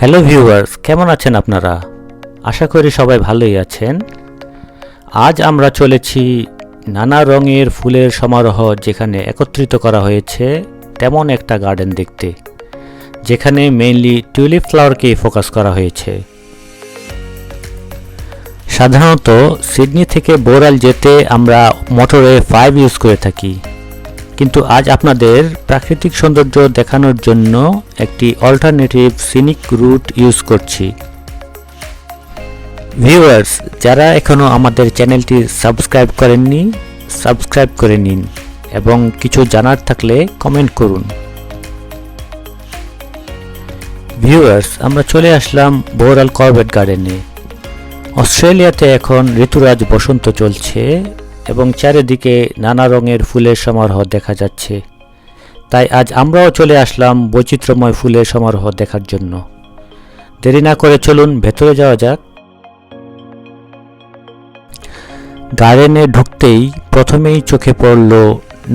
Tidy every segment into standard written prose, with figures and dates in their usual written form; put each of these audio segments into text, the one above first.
Hello viewers, কেমন আছেন আপনারা? আশা করি সবাই ভালোই আছেন। আজ আমরা চলেছি নানা রঙের ফুলের সমারোহ যেখানে একত্রিত করা হয়েছে তেমন একটা গার্ডেন দেখতে, যেখানে মেইনলি টিউলিপ ফ্লাওয়ারকে ফোকাস করা হয়েছে। সাধারণত সিডনি থেকে বোরাল যেতে আমরা মোটরওয়ে 5 ইউজ করে থাকি, কিন্তু আজ আপনাদের প্রাকৃতিক সৌন্দর্য দেখানোর জন্য একটি অল্টারনেটিভ সিনিক রুট ইউজ করছি। ভিউয়ার্স, যারা এখনও আমাদের চ্যানেলটি সাবস্ক্রাইব করেননি, সাবস্ক্রাইব করে নিন এবং কিছু জানার থাকলে কমেন্ট করুন। ভিউয়ার্স, আমরা চলে আসলাম বোরাল করবেট গার্ডেনে। অস্ট্রেলিয়াতে এখন ঋতুরাজ বসন্ত চলছে এবং চারিদিকে নানা রঙের ফুলের সমারোহ দেখা যাচ্ছে। তাই আজ আমরাও চলে আসলাম বৈচিত্র্যময় ফুলের সমারোহ দেখার জন্য। দেরি না করে চলুন ভেতরে যাওয়া যাক। গার্ডেনে ঢুকতেই প্রথমেই চোখে পড়ল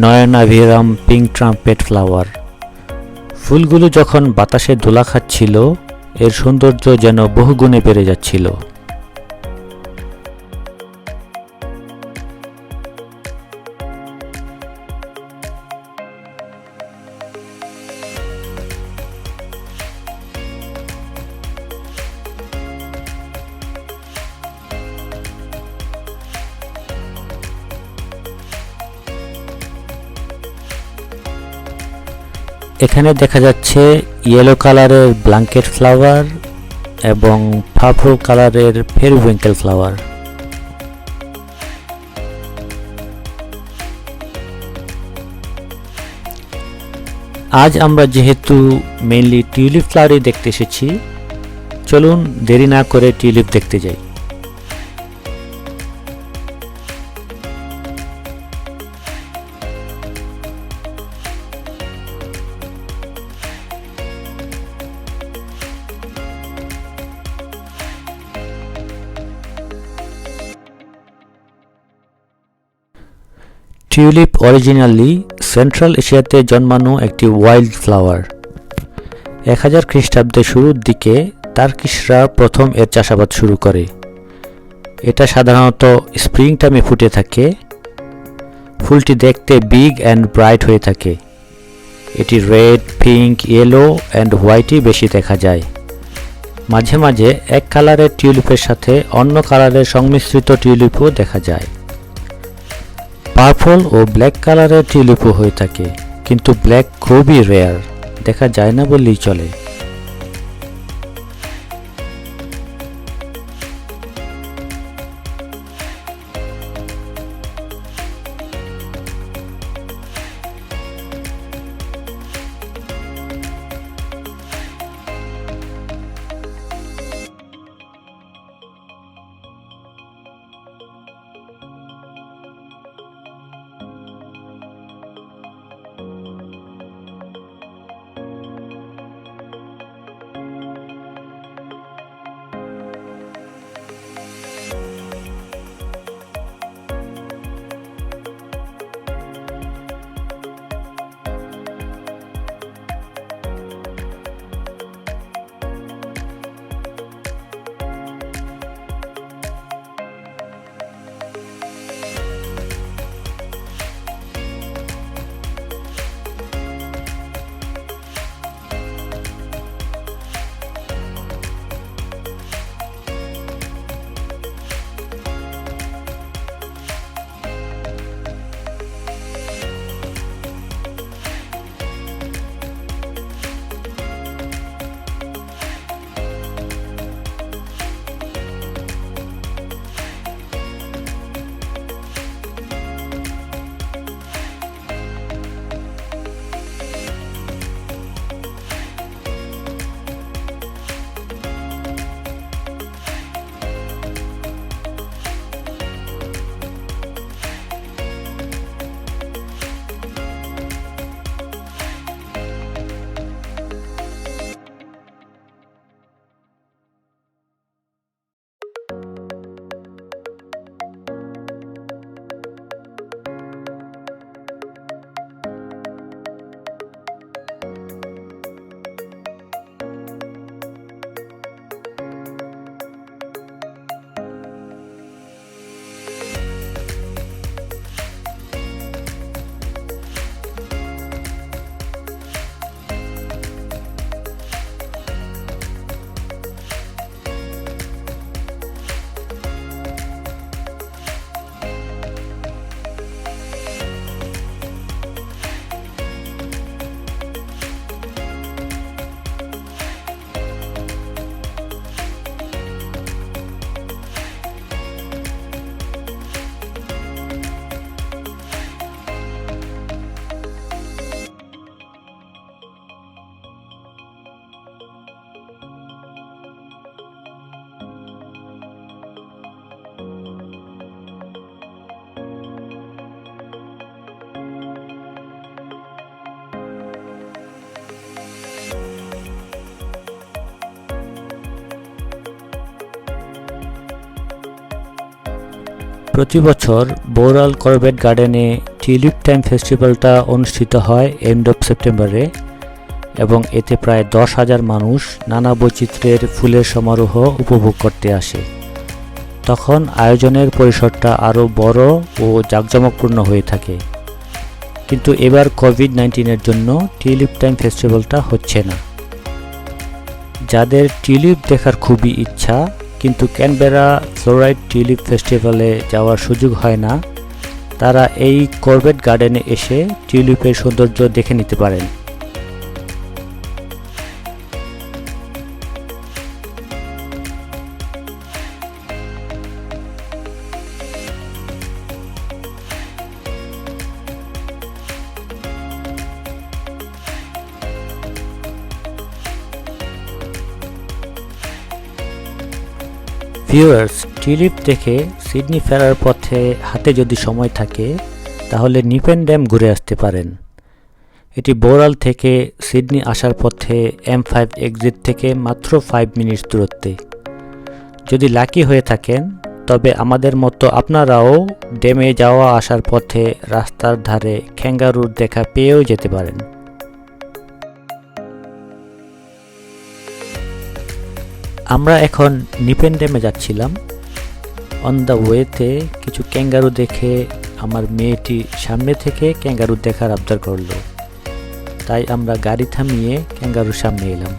নয়নাভিরাম পিঙ্ক ট্রাম্পেট ফ্লাওয়ার। ফুলগুলো যখন বাতাসে দোলা খাচ্ছিল, এর সৌন্দর্য যেন বহুগুণে বেড়ে যাচ্ছিল। এখানে দেখা যাচ্ছে ইয়েলো কালারের ব্ল্যাঙ্কেট ফ্লাওয়ার এবং পার্পল কালারের পেরিউইঙ্কেল ফ্লাওয়ার। আজ আমরা যেহেতু মেইনলি টিউলিপ ফ্লাওয়ারই দেখতে এসেছি, চলুন দেরি না করে টিউলিপ দেখতে যাই। টিউলিপ অরিজিনালি সেন্ট্রাল এশিয়াতে জন্মানো একটি ওয়াইল্ড ফ্লাওয়ার। 1000 খ্রিস্টাব্দে শুরুর দিকে টার্কিশরা প্রথম এর চাষাবাদ শুরু করে। এটা সাধারণত স্প্রিং টাইমে ফুটে থাকে। ফুলটি দেখতে বিগ অ্যান্ড ব্রাইট হয়ে থাকে। এটি রেড, পিঙ্ক, ইয়েলো অ্যান্ড হোয়াইটই বেশি দেখা যায়। মাঝে মাঝে এক কালারের টিউলিপের সাথে অন্য কালারের সংমিশ্রিত টিউলিপও দেখা যায়। পার্পল ও ব্ল্যাক কালারের টিউলিপও হয়ে থাকে, কিন্তু ব্ল্যাক খুবই রেয়ার, দেখা যায় না বললেই চলে। প্রতি বছর বৌরাল করবেট গার্ডেনে টিউলিপ টাইম ফেস্টিভ্যালটা অনুষ্ঠিত হয় এন্ড অফ সেপ্টেম্বরে এবং এতে প্রায় 10,000 মানুষ নানা বৈচিত্র্যের ফুলের সমারোহ উপভোগ করতে আসে। তখন আয়োজনের পরিসরটা আরও বড় ও জাঁকজমকপূর্ণ হয়ে থাকে। কিন্তু এবার কোভিড-19-এর জন্য টিউলিপ টাইম ফেস্টিভ্যালটা হচ্ছে না। যাদের টিউলিপ দেখার খুবই ইচ্ছা কিন্তু ক্যানবেরা ফ্লোরাইড টিউলিপ ফেস্টিভ্যালে যাওয়ার সুযোগ হয় না, তারা এই করবেট গার্ডেনে এসে টিউলিপের সৌন্দর্য দেখে নিতে পারেন। ভিউয়ার্স, টিউলিপ দেখে সিডনি ফেরার পথে হাতে যদি সময় থাকে তাহলে নিপেন ড্যাম ঘুরে আসতে পারেন। এটি বৌরাল থেকে সিডনি আসার পথে M5 এক্সিট থেকে মাত্র 5 মিনিট দূরত্বে। যদি লাকি হয়ে থাকেন তবে আমাদের মতো আপনারাও ড্যামে যাওয়া আসার পথে রাস্তার ধারে ক্যাঙ্গারুর দেখা পেয়েও যেতে পারেন। আমরা এখন নিপেন ড্যামে যাচ্ছিলাম। অন দ্য ওয়েতে কিছু ক্যাঙ্গারু দেখে আমার মেয়েটি সামনে থেকে ক্যাঙ্গারু দেখার আবদার করলো, তাই আমরা গাড়ি থামিয়ে ক্যাঙ্গারুর সামনে এলাম।